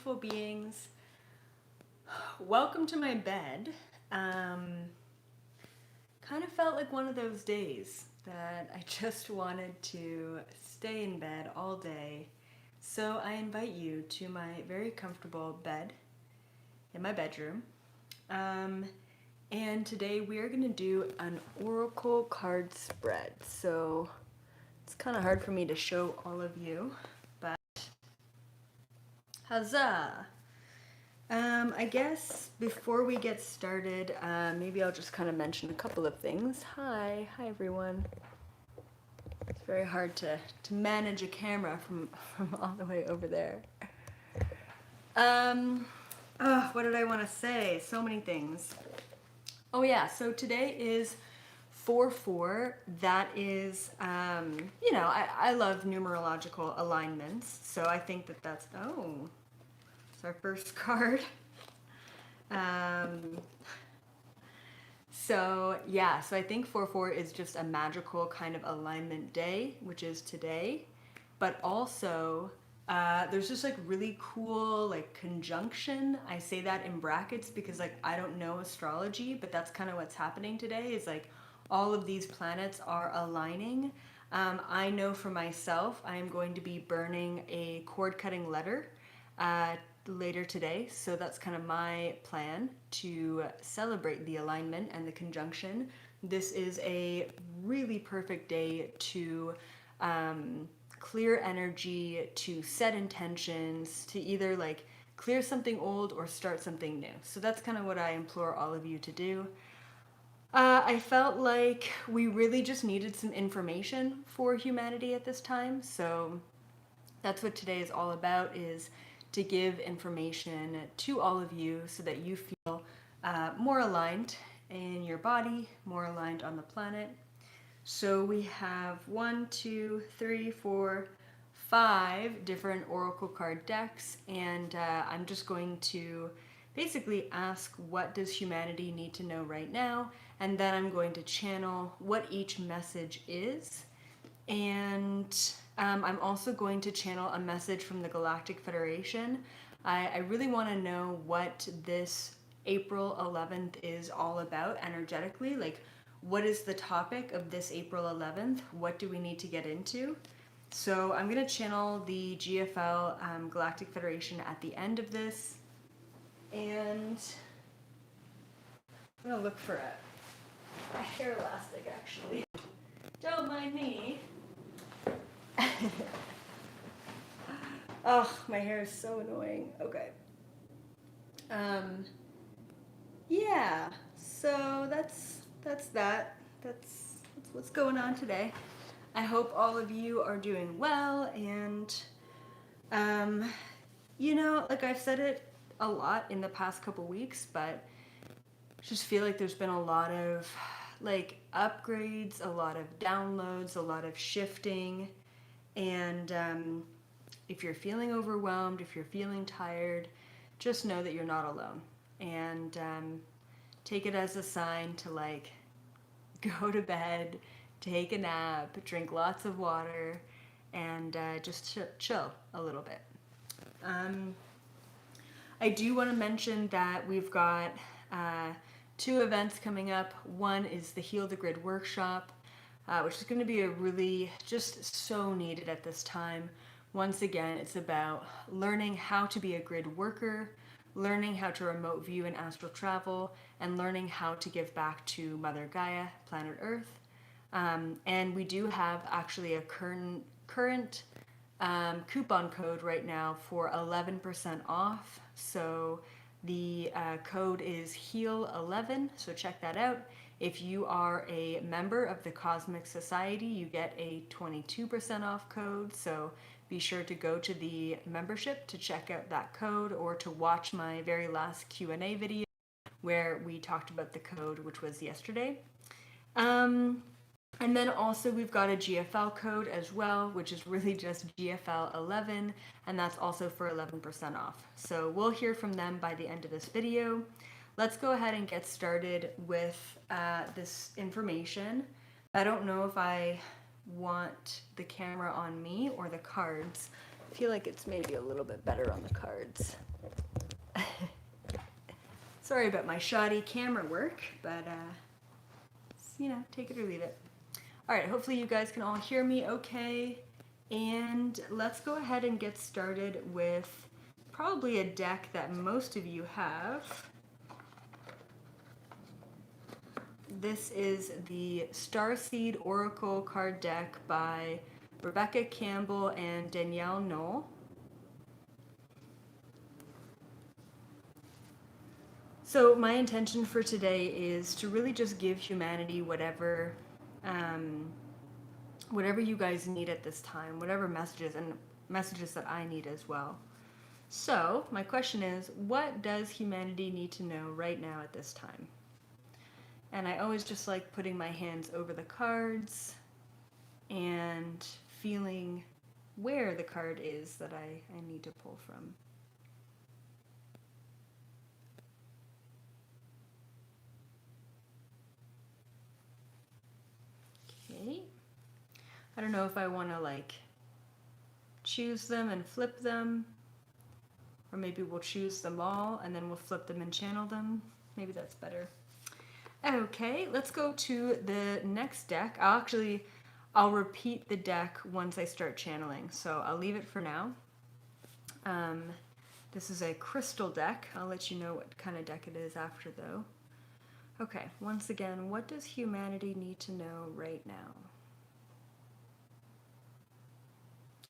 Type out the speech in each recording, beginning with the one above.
beautiful beings. Welcome to my bed. Kind of felt like one of those days that I just wanted to stay in bed all day. So I invite you to my very comfortable bed in my bedroom. And today we are going to do an oracle card spread. So it's kind of hard for me to show all of you, but huzzah! I guess before we get started, maybe I'll just kind of mention a couple of things. Hi everyone. It's very hard to manage a camera from all the way over there. What did I want to say? So many things. Oh yeah, so today is 4/4. That is, you know, I love numerological alignments, so I think that that's, oh, it's our first card. So yeah, so I think 4/4 is just a magical kind of alignment day, which is today, but also there's just like really cool like conjunction. I say that in brackets because like I don't know astrology, but that's kind of what's happening today is like all of these planets are aligning. I know for myself, I am going to be burning a cord cutting letter later today, so that's kind of my plan to celebrate the alignment and the conjunction. This is a really perfect day to clear energy, to set intentions, to either like clear something old or start something new. So that's kind of what I implore all of you to do. I felt like we really just needed some information for humanity at this time, so that's what today is all about, is to give information to all of you so that you feel more aligned in your body, more aligned on the planet. So we have 1, 2, 3, 4, 5 different oracle card decks, and I'm just going to basically ask what does humanity need to know right now, and then I'm going to channel what each message is. And I'm also going to channel a message from the Galactic Federation. I really want to know what this April 11th is all about energetically. Like, what is the topic of this April 11th? What do we need to get into? So I'm going to channel the GFL Galactic Federation at the end of this. And I'm going to look for a hair elastic, actually. Don't mind me. Oh, my hair is so annoying. Okay. Yeah. So that's that. That's what's going on today. I hope all of you are doing well, and you know, like I've said it a lot in the past couple weeks, but I just feel like there's been a lot of like upgrades, a lot of downloads, a lot of shifting. And if you're feeling overwhelmed, if you're feeling tired, just know that you're not alone. And take it as a sign to like go to bed, take a nap, drink lots of water, and just chill a little bit. I do want to mention that we've got 2 events coming up. One is the Heal the Grid workshop, which is going to be a really just so needed at this time. Once again, it's about learning how to be a grid worker, learning how to remote view and astral travel, and learning how to give back to Mother Gaia, planet Earth. And we do have actually a current coupon code right now for 11% off. So the code is HEAL11, so check that out. If you are a member of the Cosmic Society, you get a 22% off code, so be sure to go to the membership to check out that code, or to watch my very last Q&A video where we talked about the code, which was yesterday. And then also we've got a GFL code as well, which is really just GFL11, and that's also for 11% off. So we'll hear from them by the end of this video. Let's go ahead and get started with this information. I don't know if I want the camera on me or the cards. feel like it's maybe a little bit better on the cards. Sorry about my shoddy camera work, but you know, take it or leave it. All right, hopefully you guys can all hear me okay. And let's go ahead and get started with probably a deck that most of you have. This is the Starseed Oracle card deck by Rebecca Campbell and Danielle Knoll. So my intention for today is to really just give humanity whatever you guys need at this time, whatever messages and messages that I need as well. So my question is, what does humanity need to know right now at this time? And I always just like putting my hands over the cards and feeling where the card is that I need to pull from. Okay. I don't know if I want to like choose them and flip them, or maybe we'll choose them all and then we'll flip them and channel them. Maybe that's better. Okay, let's go to the next deck. I'll repeat the deck once I start channeling, so I'll leave it for now. This is a crystal deck. I'll let you know what kind of deck it is after though. Okay, once again, what does humanity need to know right now?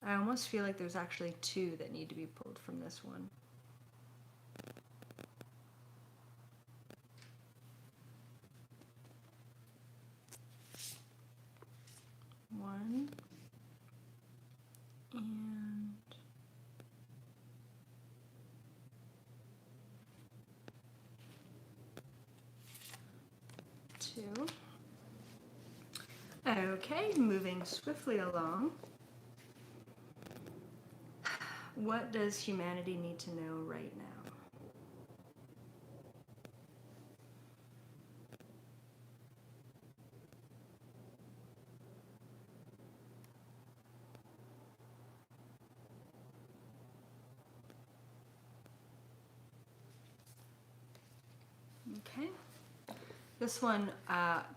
I almost feel like there's actually two that need to be pulled from this one. One and two. Okay, moving swiftly along. What does humanity need to know right now? Okay. This one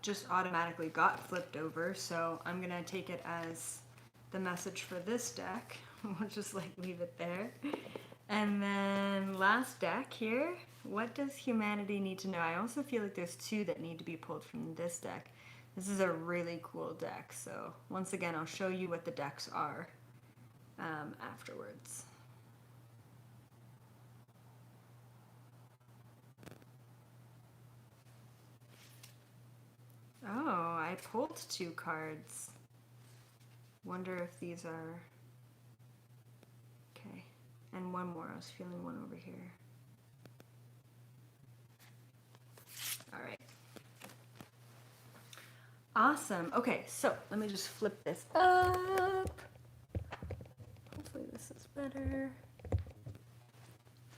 just automatically got flipped over, so I'm gonna take it as the message for this deck. We'll just like leave it there. And then last deck here, what does humanity need to know? I also feel like there's two that need to be pulled from this deck. This is a really cool deck, so once again I'll show you what the decks are afterwards. Oh, I pulled two cards. Wonder if these are... Okay, and one more. I was feeling one over here. All right. Awesome. Okay, so let me just flip this up. Hopefully this is better.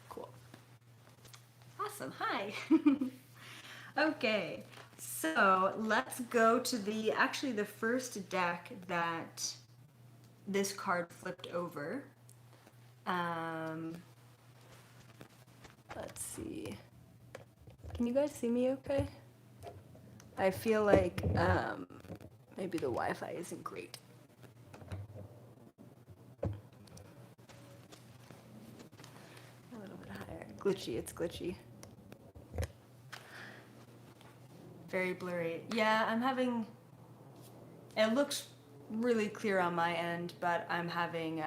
Cool. Awesome. Hi. Okay, so let's go to the first deck that this card flipped over. Let's see. Can you guys see me okay? I feel like maybe the Wi-Fi isn't great. A little bit higher. Glitchy, it's glitchy. Very blurry. Yeah, I'm having... It looks really clear on my end, but I'm having...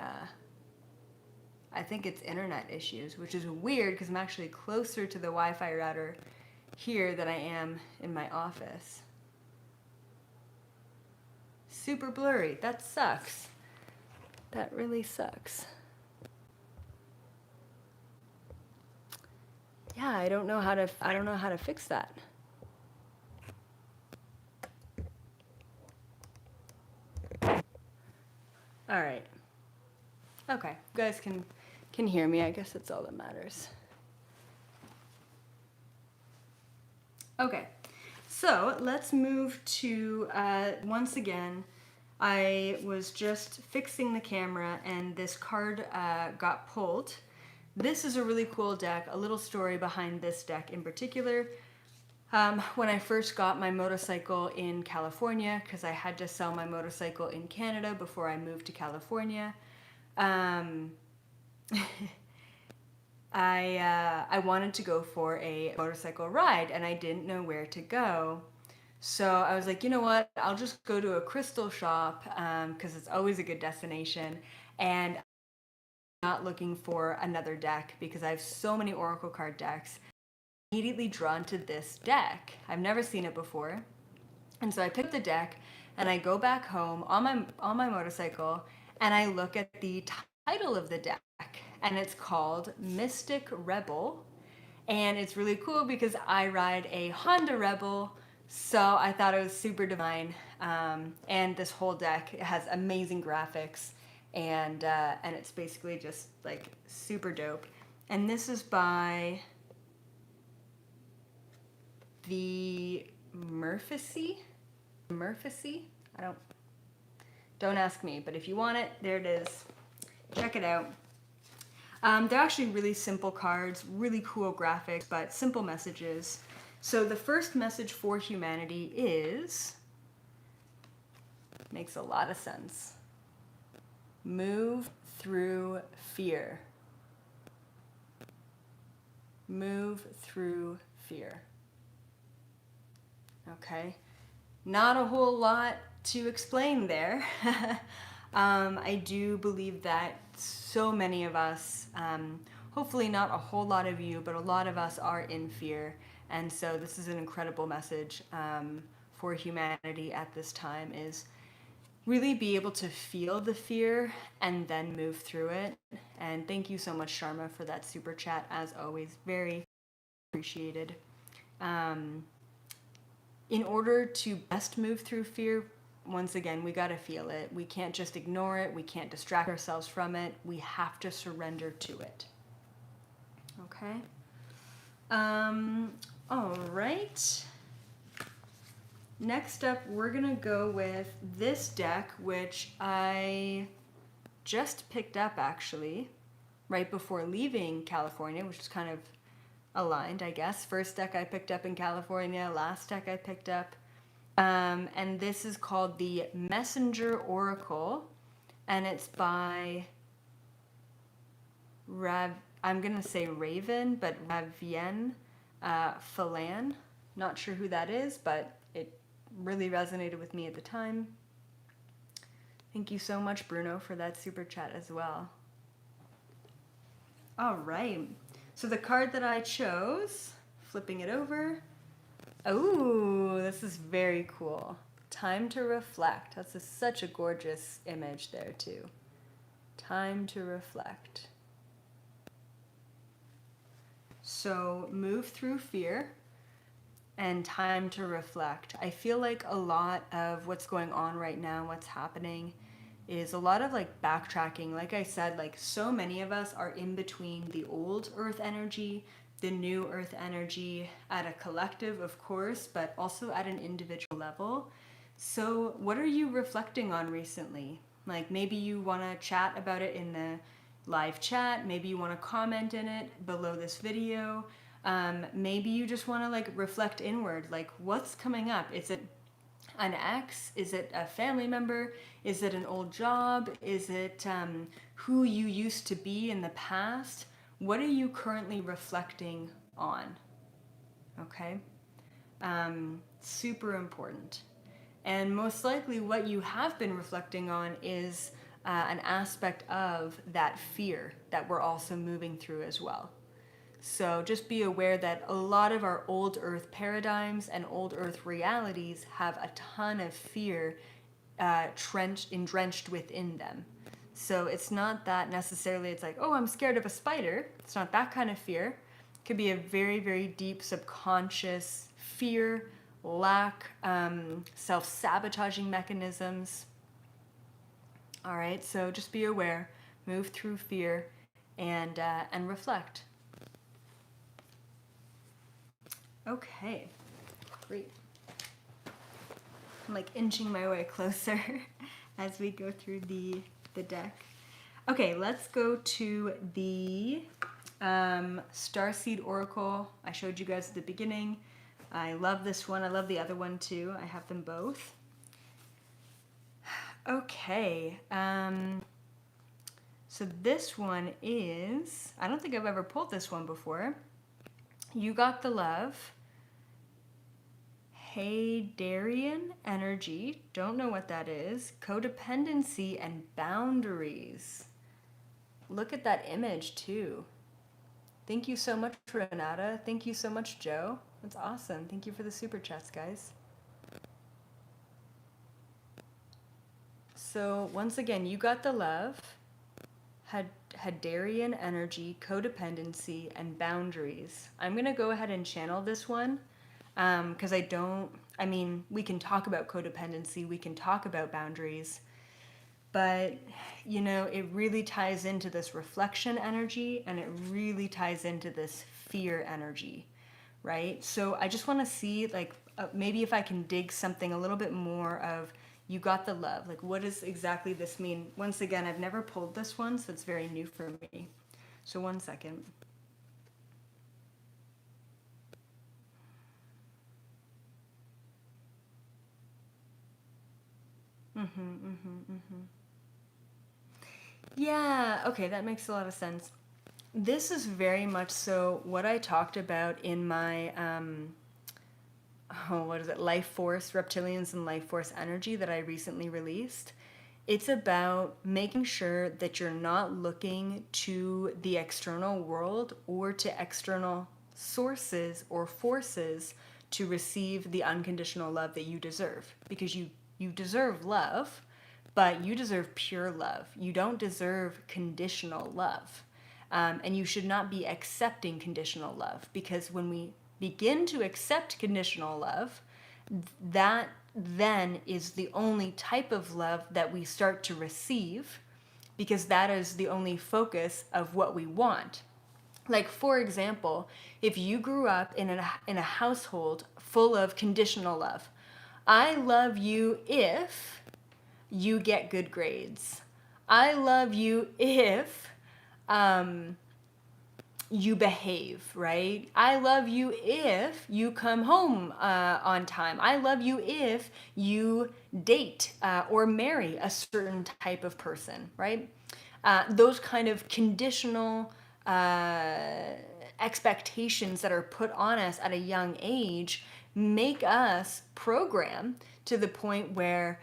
I think it's internet issues, which is weird because I'm actually closer to the Wi-Fi router here than I am in my office. Super blurry. That sucks. That really sucks. Yeah, I don't know how to fix that. All right. Okay, you guys can hear me. I guess that's all that matters. Okay, so let's move to, once again, I was just fixing the camera and this card got pulled. This is a really cool deck. A little story behind this deck in particular. When I first got my motorcycle in California, because I had to sell my motorcycle in Canada before I moved to California, I wanted to go for a motorcycle ride and I didn't know where to go. So I was like, you know what, I'll just go to a crystal shop because it's always a good destination. And I'm not looking for another deck because I have so many Oracle card decks. Immediately drawn to this deck. I've never seen it before. And so I pick the deck and I go back home on my motorcycle and I look at the title of the deck and it's called Mystic Rebel. And it's really cool because I ride a Honda Rebel, so I thought it was super divine. And this whole deck has amazing graphics and it's basically just like super dope. And this is by the Murphy. Don't ask me, but if you want it, there it is. Check it out. They're actually really simple cards, really cool graphics, but simple messages. So the first message for humanity is, makes a lot of sense. Move through fear. Move through fear. Okay, not a whole lot to explain there. I do believe that so many of us, hopefully not a whole lot of you, but a lot of us are in fear. And so this is an incredible message for humanity at this time, is really be able to feel the fear and then move through it. And thank you so much, Sharma, for that super chat, as always. Very appreciated. In order to best move through fear, once again, we got to feel it. We can't just ignore it. We can't distract ourselves from it. We have to surrender to it. Okay? All right. Next up, we're going to go with this deck, which I just picked up, actually, right before leaving California, which is kind of aligned, I guess. First deck I picked up in California, last deck I picked up. And this is called the Messenger Oracle, and it's by I'm going to say Raven, but Ravien Phelan. Not sure who that is, but it really resonated with me at the time. Thank you so much, Bruno, for that super chat as well. All right. So the card that I chose, flipping it over. Oh, this is very cool. Time to reflect. That's such a gorgeous image there too. Time to reflect. So move through fear and time to reflect. I feel like a lot of what's going on right now, what's happening, is a lot of like backtracking. Like I said, like so many of us are in between the old earth energy, the new earth energy, at a collective, of course, but also at an individual level. So what are you reflecting on recently? Like maybe you want to chat about it in the live chat. Maybe you want to comment in it below this video. Maybe you just want to like reflect inward, like what's coming up? Is it an ex? Is it a family member? Is it an old job? Is it who you used to be in the past? What are you currently reflecting on? Okay? Super important. And most likely what you have been reflecting on is an aspect of that fear that we're also moving through as well. So just be aware that a lot of our old earth paradigms and old earth realities have a ton of fear drenched within them. So it's not that necessarily it's like, oh, I'm scared of a spider. It's not that kind of fear. It could be a very, very deep subconscious fear, lack, self-sabotaging mechanisms. All right, so just be aware, move through fear, and reflect. Okay, great. I'm like inching my way closer. as we go through the deck. Okay, let's go to the Starseed Oracle. I showed you guys at the beginning. I love this one. I love the other one too. I have them both. Okay. So this one is, I don't think I've ever pulled this one before. You got the love. Haydarian energy. Don't know what that is. Codependency and boundaries. Look at that image too. Thank you so much, Renata. Thank you so much, Joe. That's awesome. Thank you for the super chats, guys. So once again, you got the love, Haydarian energy, codependency, and boundaries. I'm going to go ahead and channel this one because I mean, we can talk about codependency, we can talk about boundaries, but, you know, it really ties into this reflection energy, and it really ties into this fear energy, right? So I just want to see, like, maybe if I can dig something a little bit more of, you got the love. Like, what does exactly this mean? Once again, I've never pulled this one, so it's very new for me. So 1 second. Yeah, okay, that makes a lot of sense. This is very much so what I talked about in my, what is it, Life Force, Reptilians and Life Force Energy that I recently released. It's about making sure that you're not looking to the external world or to external sources or forces to receive the unconditional love that you deserve. Because you deserve love, but you deserve pure love. You don't deserve conditional love. And you should not be accepting conditional love, because when we begin to accept conditional love, that then is the only type of love that we start to receive, because that is the only focus of what we want. Like, for example, if you grew up in a household full of conditional love, I love you if you get good grades. I love you if you behave, right? I love you if you come home on time. I love you if you date or marry a certain type of person, right? Those kind of conditional expectations that are put on us at a young age make us program to the point where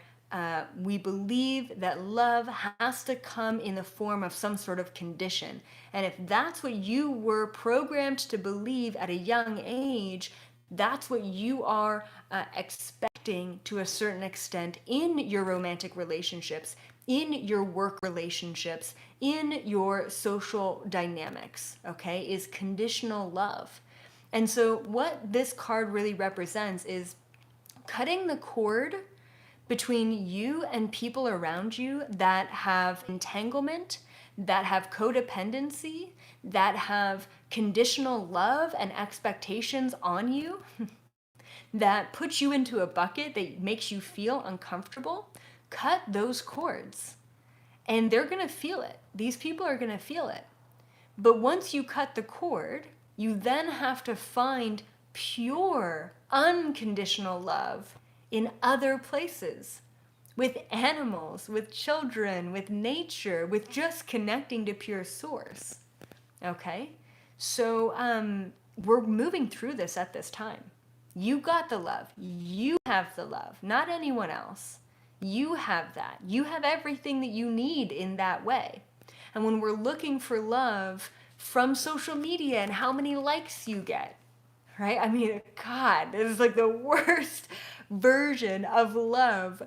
we believe that love has to come in the form of some sort of condition. And if that's what you were programmed to believe at a young age, that's what you are expecting to a certain extent in your romantic relationships, in your work relationships, in your social dynamics, okay, is conditional love. And so what this card really represents is cutting the cord between you and people around you that have entanglement, that have codependency, that have conditional love and expectations on you, that puts you into a bucket that makes you feel uncomfortable. Cut those cords. And they're going to feel it. These people are going to feel it. But once you cut the cord, you then have to find pure, unconditional love in other places, with animals, with children, with nature, with just connecting to pure source. Okay? So we're moving through this at this time. You got the love. You have the love, not anyone else. You have that. You have everything that you need in that way. And when we're looking for love from social media and how many likes you get, right? I mean, God, this is like the worst version of love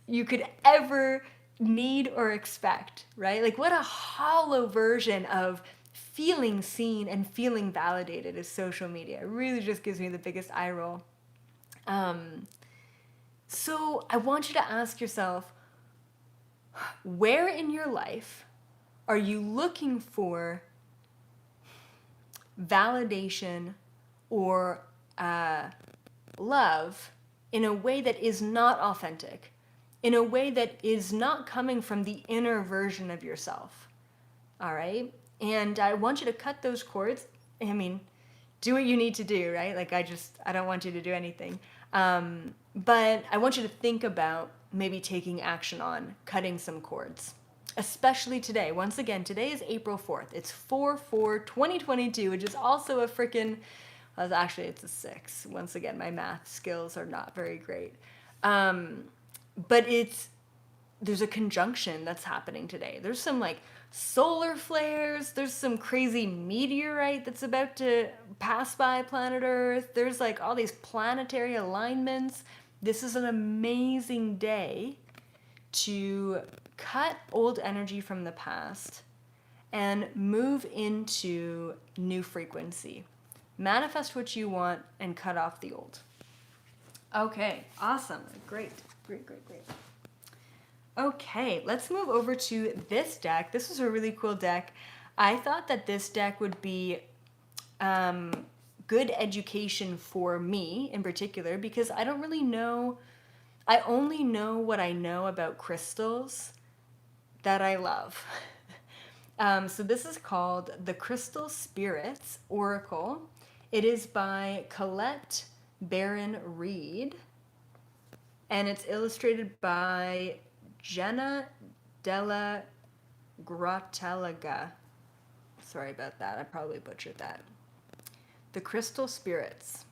you could ever need or expect, right? Like, what a hollow version of feeling seen and feeling validated is social media. It really just gives me the biggest eye roll. So I want you to ask yourself, where in your life are you looking for validation or love in a way that is not authentic? in a way that is not coming from the inner version of yourself. All right? And I want you to cut those cords. I mean, do what you need to do, right? Like, I don't want you to do anything. But I want you to think about maybe taking action on cutting some cords, especially today. Once again, today is April 4th. It's 4/4/2022, which is also a freaking, well, actually, it's a 6. Once again, my math skills are not very great. But there's a conjunction that's happening today. There's some like solar flares. There's some crazy meteorite that's about to pass by planet Earth. There's like all these planetary alignments. This is an amazing day to cut old energy from the past and move into new frequency. Manifest what you want and cut off the old. Okay, awesome. Great. Okay, let's move over to this deck. This is a really cool deck. I thought that this deck would be good education for me in particular because I don't really know, I only know what I know about crystals that I love. So this is called the Crystal Spirits Oracle. It is by Colette Baron Reed, and it's illustrated by Jenna Della Gratellaga. Sorry about that, I probably butchered that. The Crystal Spirits.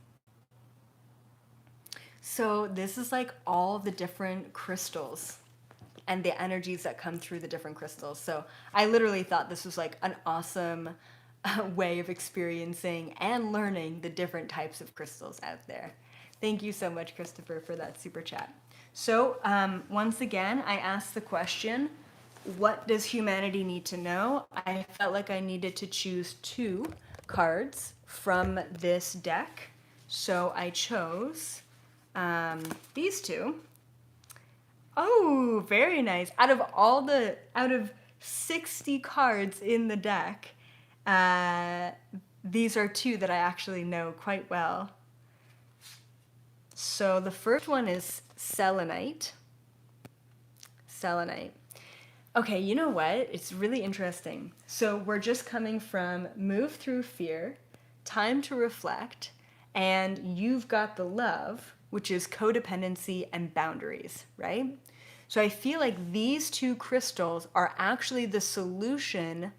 So this is like all the different crystals and the energies that come through the different crystals. So I literally thought this was like an awesome way of experiencing and learning the different types of crystals out there. Thank you so much, Christopher, for that super chat. So once again, I asked the question, what does humanity need to know? I felt like I needed to choose 2 cards from this deck. So I chose these 2. Oh, very nice. Out of 60 cards in the deck, these are 2 that I actually know quite well. So the first one is Selenite. Okay, you know what? It's really interesting. So we're just coming from Move Through Fear, Time to Reflect, and You've Got the Love, which is codependency and boundaries, right? So I feel like these 2 crystals are actually the solution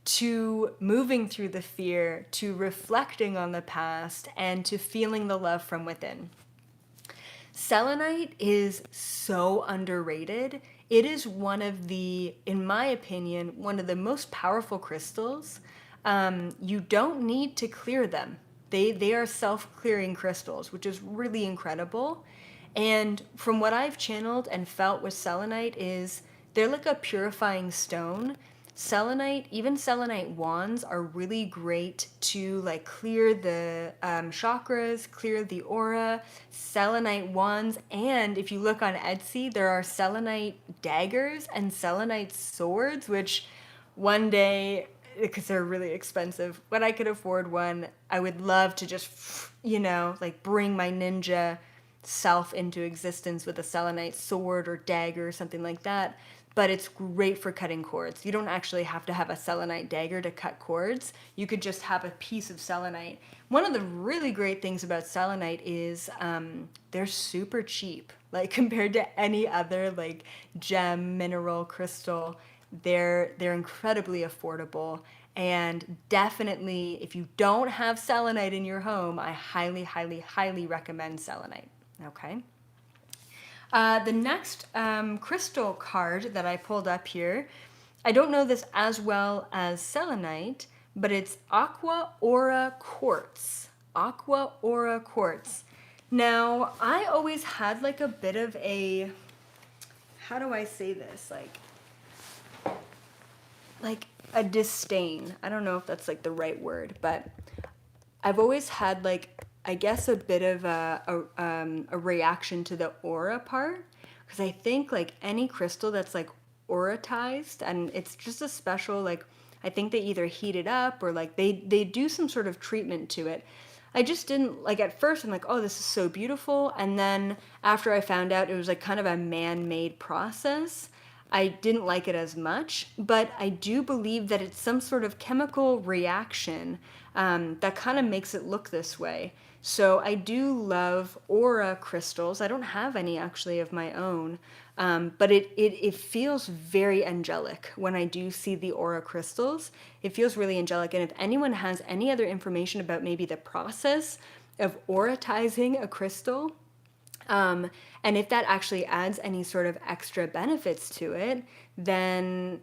to moving through the fear, to reflecting on the past, and to feeling the love from within. Selenite is so underrated. It is one of the, in my opinion, one of the most powerful crystals. You don't need to clear them. They are self-clearing crystals, which is really incredible. And from what I've channeled and felt with selenite is they're like a purifying stone. Selenite, even selenite wands are really great to like clear the chakras, clear the aura. Selenite wands, and if you look on Etsy, there are selenite daggers and selenite swords, which one day, because they're really expensive, when I could afford one, I would love to just, like bring my ninja self into existence with a selenite sword or dagger or something like that. But it's great for cutting cords. You don't actually have to have a selenite dagger to cut cords. You could just have a piece of selenite. One of the really great things about selenite is they're super cheap. Like compared to any other like gem, mineral, crystal, they're incredibly affordable. And definitely, if you don't have selenite in your home, I highly, highly, highly recommend selenite. Okay. The next crystal card that I pulled up here, I don't know this as well as selenite, but it's Aqua Quartz. Aqua Quartz. Now, I always had like a bit of a, how do I say this? Like a disdain. I don't know if that's like the right word, but I've always had like, I guess a bit of a reaction to the aura part, because I think like any crystal that's like auratized, and it's just a special, like I think they either heat it up or like they do some sort of treatment to it. I just didn't like at first. I'm like, oh, this is so beautiful. And then after I found out it was like kind of a man made process, I didn't like it as much. But I do believe that it's some sort of chemical reaction that kind of makes it look this way. So I do love aura crystals. I don't have any actually of my own, but it feels very angelic when I do see the aura crystals. It feels really angelic. And if anyone has any other information about maybe the process of auratizing a crystal, and if that actually adds any sort of extra benefits to it, then,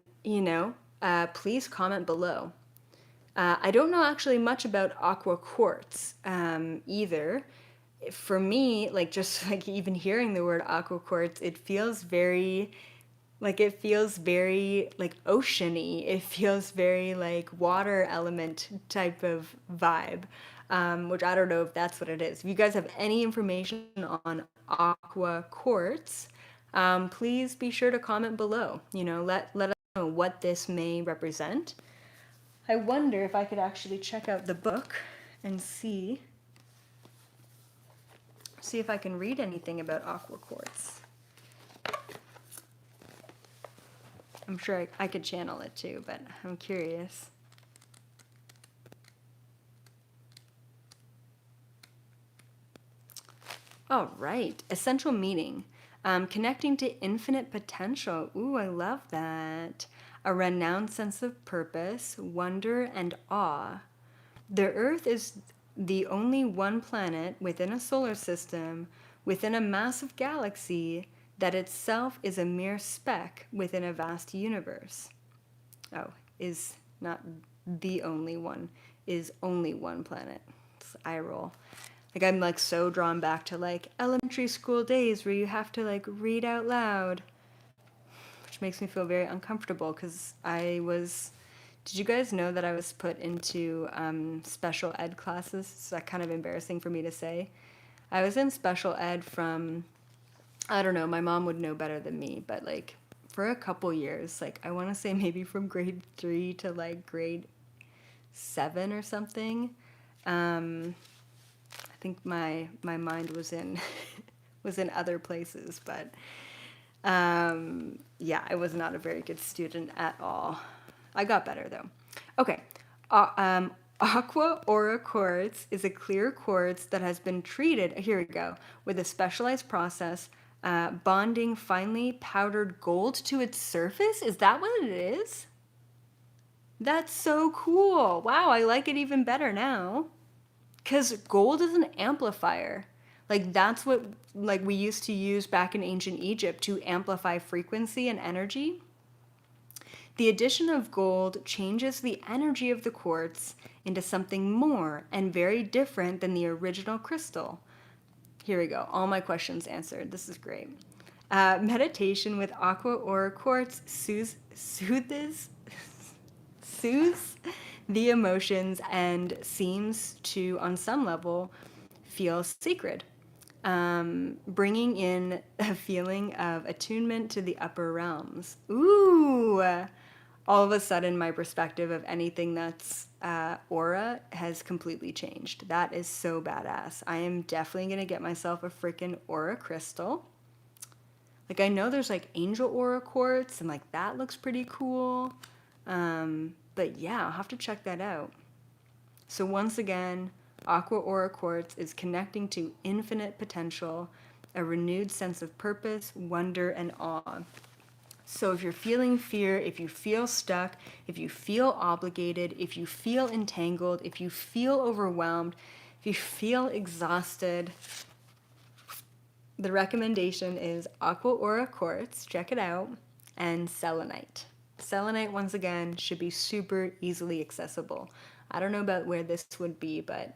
please comment below. I don't know actually much about Aqua Quartz either. For me, like just like even hearing the word Aqua Quartz, it feels very like oceany. It feels very like water element type of vibe, which I don't know if that's what it is. If you guys have any information on Aqua Quartz, please be sure to comment below. Let us know what this may represent. I wonder if I could actually check out the book and see if I can read anything about Aqua Quartz. I'm sure I could channel it too, but I'm curious. All right, essential meaning. Connecting to infinite potential. Ooh, I love that. A renowned sense of purpose, wonder, and awe. The Earth is the only one planet within a solar system, within a massive galaxy, that itself is a mere speck within a vast universe. Oh, is not the only one, is only one planet. It's eye roll. Like I'm like so drawn back to like elementary school days where you have to like read out loud, which makes me feel very uncomfortable because did you guys know that I was put into special ed classes? It's kind of embarrassing for me to say. I was in special ed from, I don't know, my mom would know better than me, but like for a couple years, like I want to say maybe from grade 3 to like grade 7 or something. I think my mind was in was in other places, but yeah, I was not a very good student at all. I got better though. Okay. Aqua Aura Quartz is a clear quartz that has been treated, here we go, with a specialized process, bonding finely powdered gold to its surface. Is that what it is? That's so cool. Wow, I like it even better now. Because gold is an amplifier. Like that's what like we used to use back in ancient Egypt to amplify frequency and energy. The addition of gold changes the energy of the quartz into something more and very different than the original crystal. Here we go. All my questions answered. This is great. Meditation with Aqua Aura Quartz soothes the emotions and seems to, on some level, feel sacred, bringing in a feeling of attunement to the upper realms. Ooh! All of a sudden, my perspective of anything that's aura has completely changed. That is so badass. I am definitely going to get myself a freaking aura crystal. Like, I know there's, like, angel aura quartz, and, like, that looks pretty cool. But, yeah, I'll have to check that out. So, once again, Aqua Aura Quartz is connecting to infinite potential, a renewed sense of purpose, wonder, and awe. So if you're feeling fear, if you feel stuck, if you feel obligated, if you feel entangled, if you feel overwhelmed, if you feel exhausted, the recommendation is Aqua Aura Quartz, check it out, and Selenite. Selenite, once again, should be super easily accessible. I don't know about where this would be, but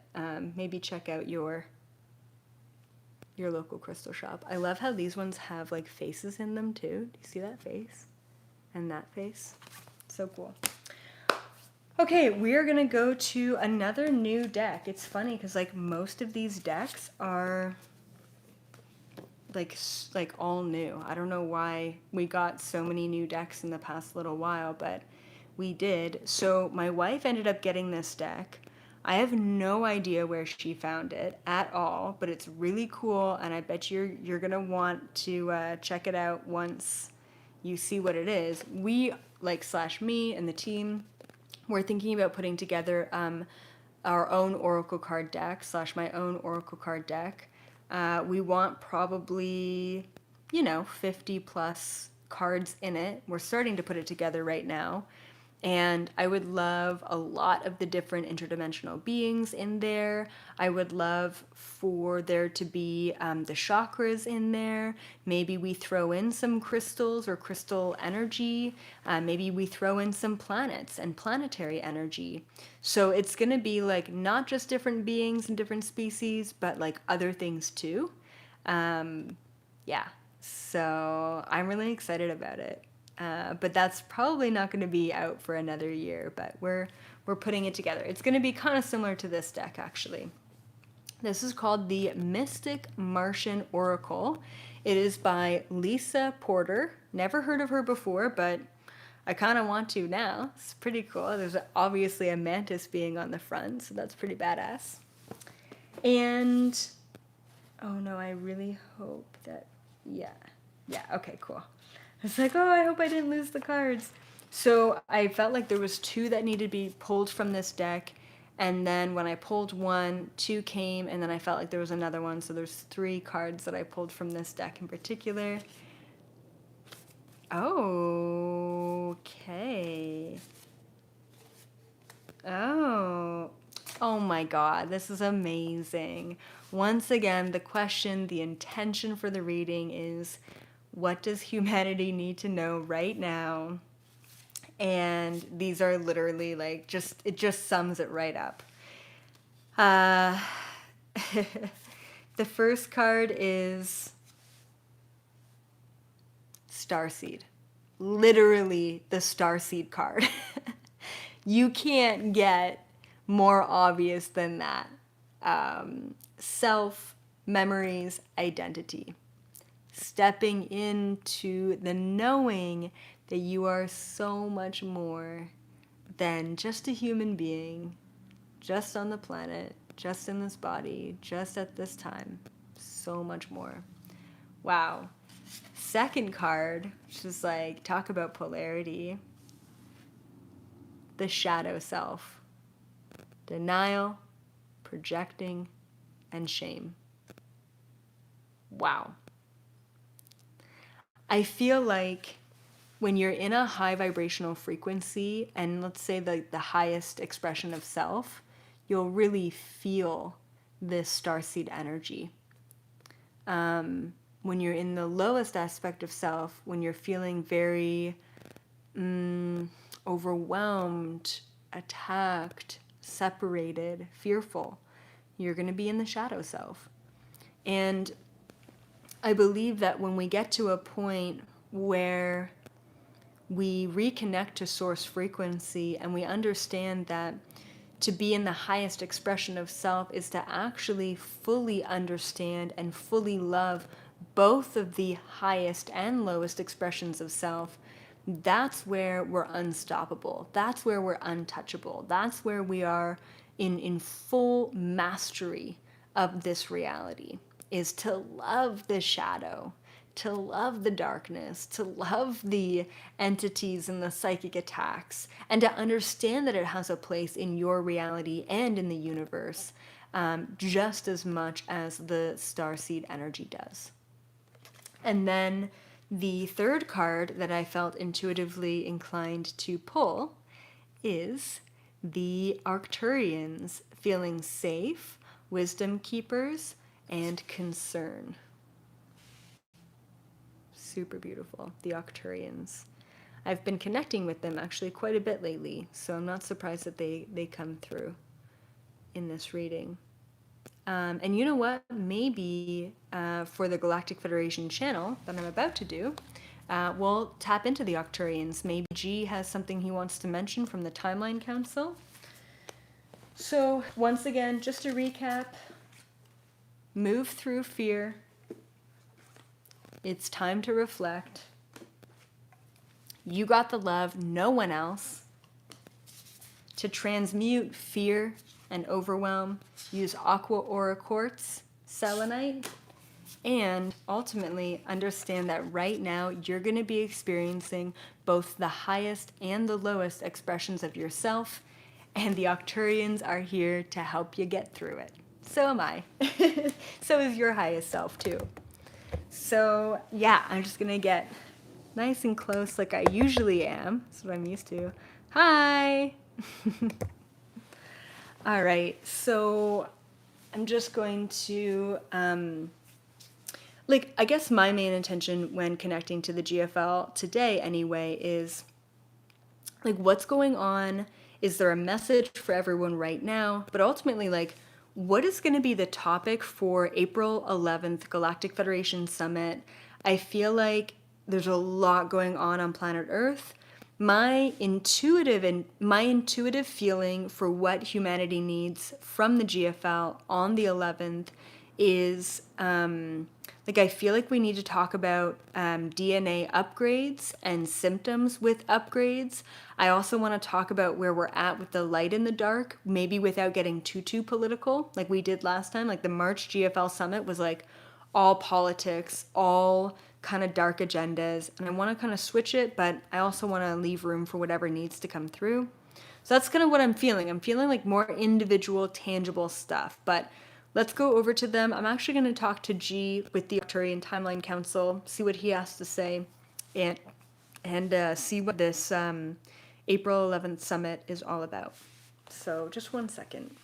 maybe check out your local crystal shop. I love how these ones have like faces in them too. Do you see that face? And that face? So cool. Okay, we are gonna go to another new deck. It's funny because like most of these decks are like all new. I don't know why we got so many new decks in the past little while, but we did. So my wife ended up getting this deck. I have no idea where she found it at all, but it's really cool, and I bet you're gonna want to check it out once you see what it is. We, like slash me and the team, we're thinking about putting together our own oracle card deck slash my own oracle card deck. We want probably, 50 plus cards in it. We're starting to put it together right now. And I would love a lot of the different interdimensional beings in there. I would love for there to be the chakras in there. Maybe we throw in some crystals or crystal energy. Maybe we throw in some planets and planetary energy. So it's going to be like not just different beings and different species, but like other things too. Yeah. So I'm really excited about it. But that's probably not going to be out for another year, but we're putting it together. It's going to be kind of similar to this deck, actually. This is called the Mystic Martian Oracle. It is by Lisa Porter. Never heard of her before, but I kind of want to now. It's pretty cool. There's obviously a mantis being on the front, so that's pretty badass. And, oh no, I really hope that, yeah, okay, cool. It's like, oh, I hope I didn't lose the cards. So I felt like there was 2 that needed to be pulled from this deck. And then when I pulled 1, 2 came, and then I felt like there was another one. So there's 3 cards that I pulled from this deck in particular. Okay. Oh my God, this is amazing. Once again, the question, the intention for the reading is, what does humanity need to know right now? And these are literally like it just sums it right up. The first card is Starseed. Literally the Starseed card. You can't get more obvious than that. Self, memories, identity. Stepping into the knowing that you are so much more than just a human being, just on the planet, just in this body, just at this time. So much more. Wow. Second card, which is like, talk about polarity. The shadow self. Denial, projecting, and shame. Wow. I feel like when you're in a high vibrational frequency, and let's say the highest expression of self, you'll really feel this starseed energy. When you're in the lowest aspect of self, when you're feeling very overwhelmed, attacked, separated, fearful, you're going to be in the shadow self. And I believe that when we get to a point where we reconnect to source frequency and we understand that to be in the highest expression of self is to actually fully understand and fully love both of the highest and lowest expressions of self, that's where we're unstoppable. That's where we're untouchable. That's where we are in full mastery of this reality. Is to love the shadow, to love the darkness, to love the entities and the psychic attacks, and to understand that it has a place in your reality and in the universe, just as much as the starseed energy does. And then the third card that I felt intuitively inclined to pull is the Arcturians, feeling safe, wisdom keepers, and concern. Super beautiful, the Arcturians. I've been connecting with them actually quite a bit lately, so I'm not surprised that they come through in this reading. And you know what? Maybe for the Galactic Federation channel that I'm about to do, we'll tap into the Arcturians. Maybe G has something he wants to mention from the Timeline Council. So once again, just to recap, move through fear. It's time to reflect. You got the love, no one else. To transmute fear and overwhelm, use Aqua Quartz, Selenite, and ultimately understand that right now you're going to be experiencing both the highest and the lowest expressions of yourself, and the Octurians are here to help you get through it. So am I. So is your highest self too. So yeah, I'm just gonna get nice and close like I usually am. That's what I'm used to. Hi! All right, so I'm just going to, I guess my main intention when connecting to the GFL today anyway is, what's going on? Is there a message for everyone right now? But ultimately, what is going to be the topic for April 11th Galactic Federation Summit? I feel like there's a lot going on planet Earth. My intuitive feeling for what humanity needs from the GFL on the 11th is I feel like we need to talk about DNA upgrades and symptoms with upgrades. I also want to talk about where we're at with the light and the dark, maybe without getting too political like we did last time. Like the March GFL Summit was all politics, all kind of dark agendas, and I want to kind of switch it, but I also want to leave room for whatever needs to come through. So that's kind of what I'm feeling. I'm feeling like more individual, tangible stuff, but let's go over to them. I'm actually going to talk to G with the Arcturian Timeline Council, see what he has to say, and see what this April 11th summit is all about. So just one second.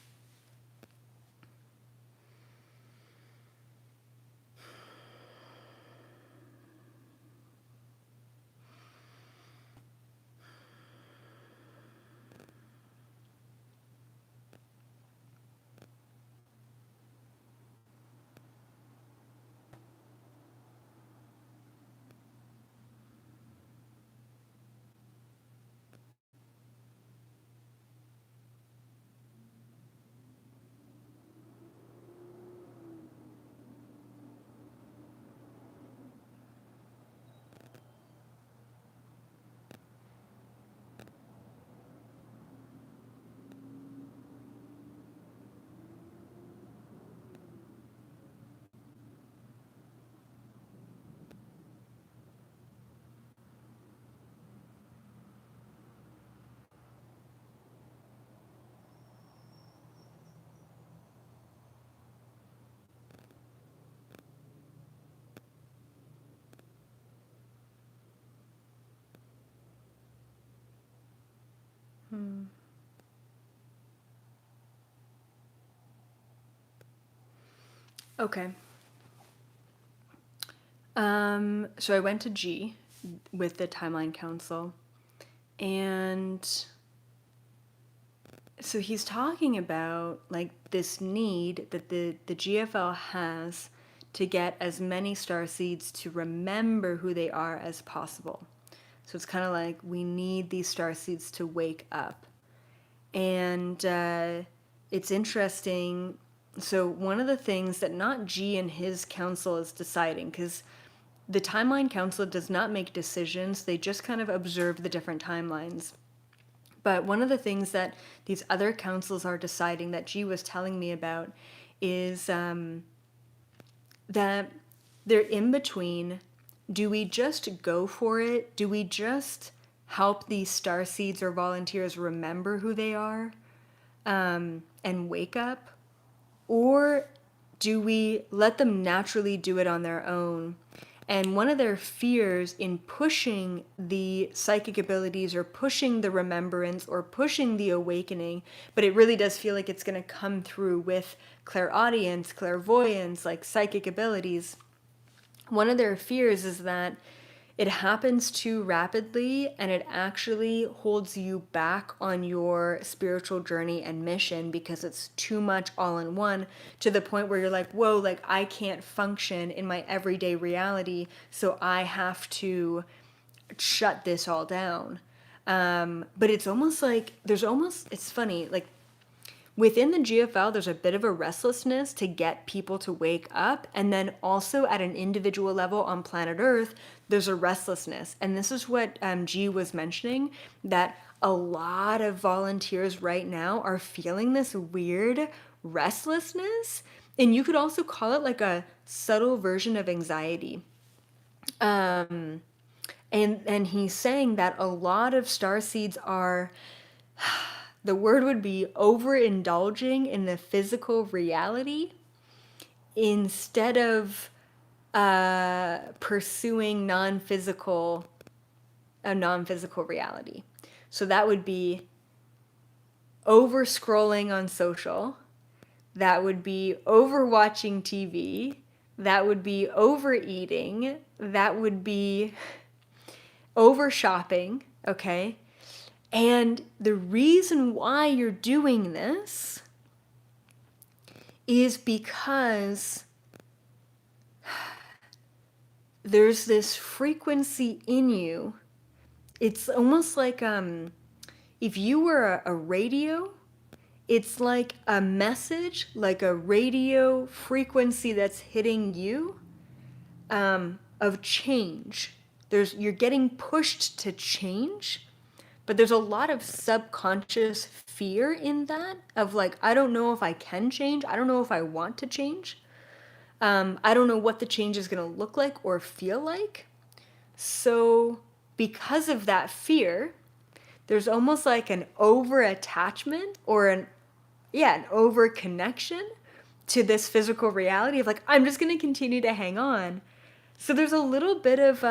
Okay. So I went to G with the Timeline Council, and so he's talking about this need that the GFL has to get as many starseeds to remember who they are as possible. So it's kind of like we need these starseeds to wake up. And it's interesting. So one of the things that not G and his council is deciding, because the Timeline Council does not make decisions, they just kind of observe the different timelines. But one of the things that these other councils are deciding that G was telling me about is that they're in between. Do we just go for it? Do we just help these starseeds or volunteers remember who they are and wake up? Or do we let them naturally do it on their own? And one of their fears in pushing the psychic abilities or pushing the remembrance or pushing the awakening, but it really does feel like it's going to come through with clairaudience, clairvoyance, psychic abilities. One of their fears is that it happens too rapidly and it actually holds you back on your spiritual journey and mission because it's too much all in one, to the point where you're like, whoa, I can't function in my everyday reality, so I have to shut this all down. But it's almost it's funny, within the GFL, there's a bit of a restlessness to get people to wake up. And then also at an individual level on planet Earth, there's a restlessness. And this is what G was mentioning, that a lot of volunteers right now are feeling this weird restlessness. And you could also call it like a subtle version of anxiety. And he's saying that a lot of starseeds are, the word would be overindulging in the physical reality instead of pursuing a non-physical reality. So that would be over scrolling on social, that would be over watching TV, that would be overeating, that would be over shopping, okay? And the reason why you're doing this is because there's this frequency in you. It's almost like if you were a radio, it's like a message, like a radio frequency that's hitting you of change. You're getting pushed to change, but there's a lot of subconscious fear in that of like, I don't know if I can change. I don't know if I want to change. I don't know what the change is going to look like or feel like. So because of that fear, there's almost like an over attachment or an over connection to this physical reality of like, I'm just going to continue to hang on. So there's a little bit of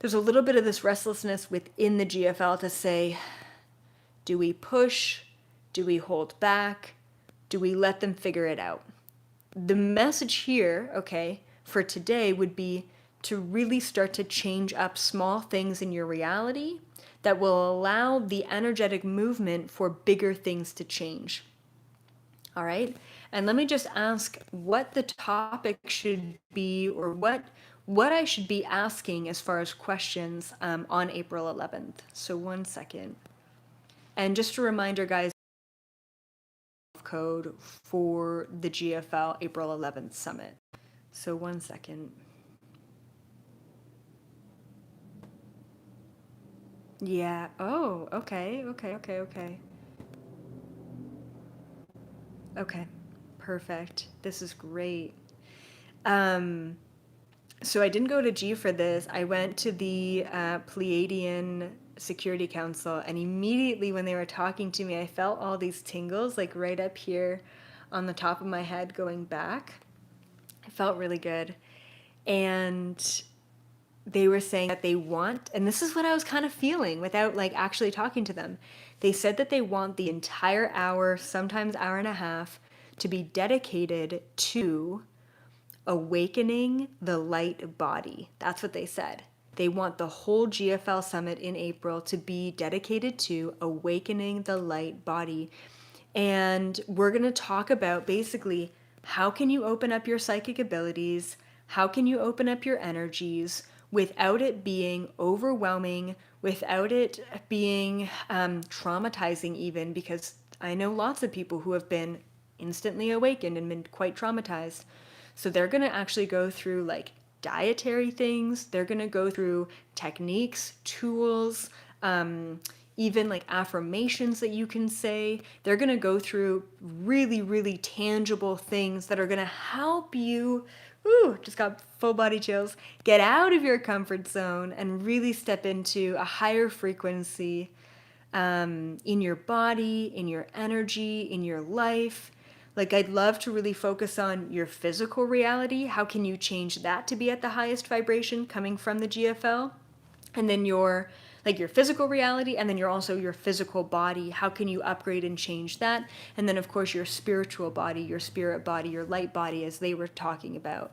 this restlessness within the GFL to say, do we push? Do we hold back? Do we let them figure it out? The message here, okay, for today would be to really start to change up small things in your reality that will allow the energetic movement for bigger things to change. All right? And let me just ask what the topic should be, or what I should be asking as far as questions on April 11th. So 1 second. And just a reminder, guys, code for the GFL April 11th summit. So 1 second. Yeah. Oh, okay. Okay. Perfect. This is great. So I didn't go to G for this. I went to the Pleiadian Security Council, and immediately when they were talking to me, I felt all these tingles like right up here on the top of my head going back. It felt really good. And they were saying that they want, and this is what I was kind of feeling without like actually talking to them. They said that they want the entire hour, sometimes hour and a half, to be dedicated to awakening the light body. That's what they said. They want the whole GFL summit in April to be dedicated to awakening the light body. And we're going to talk about basically how can you open up your psychic abilities? How can you open up your energies without it being overwhelming, without it being traumatizing even, because I know lots of people who have been instantly awakened and been quite traumatized. So they're going to actually go through like dietary things. They're going to go through techniques, tools, even like affirmations that you can say. They're going to go through really, really tangible things that are going to help you, just got full body chills, get out of your comfort zone and really step into a higher frequency in your body, in your energy, in your life. Like, I'd love to really focus on your physical reality. How can you change that to be at the highest vibration coming from the GFL? And then your physical reality, and then your physical body. How can you upgrade and change that? And then, of course, your spiritual body, your spirit body, your light body, as they were talking about.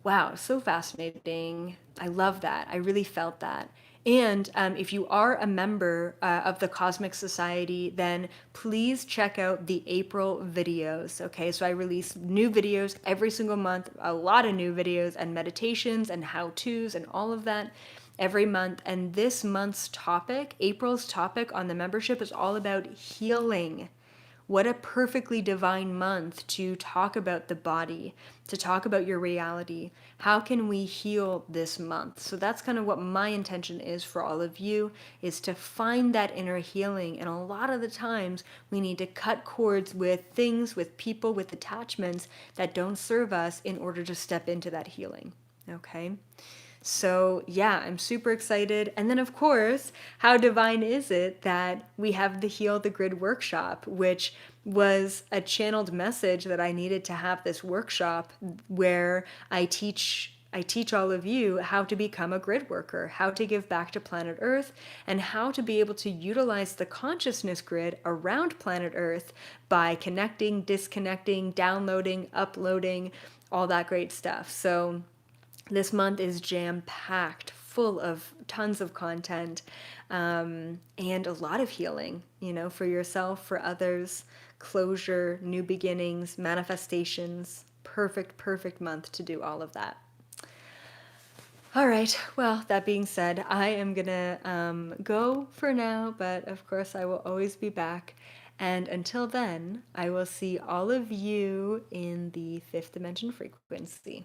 Wow, so fascinating. I love that. I really felt that. And if you are a member of the Cosmic Society, then please check out the April videos. Okay, so I release new videos every single month, a lot of new videos and meditations and how-tos and all of that every month. And this month's topic, April's topic on the membership, is all about healing. What a perfectly divine month to talk about the body, to talk about your reality. How can we heal this month? So that's kind of what my intention is for all of you, is to find that inner healing. And a lot of the times we need to cut cords with things, with people, with attachments that don't serve us in order to step into that healing. Okay? So, yeah, I'm super excited. And then, of course, how divine is it that we have the Heal the Grid workshop, which was a channeled message that I needed to have this workshop where I teach all of you how to become a grid worker, how to give back to planet Earth, and how to be able to utilize the consciousness grid around planet Earth by connecting, disconnecting, downloading, uploading, all that great stuff. So, this month is jam-packed, full of tons of content, and a lot of healing, for yourself, for others, closure, new beginnings, manifestations. Perfect, perfect month to do all of that. All right, well, that being said, I am gonna go for now, but of course I will always be back. And until then, I will see all of you in the fifth dimension frequency.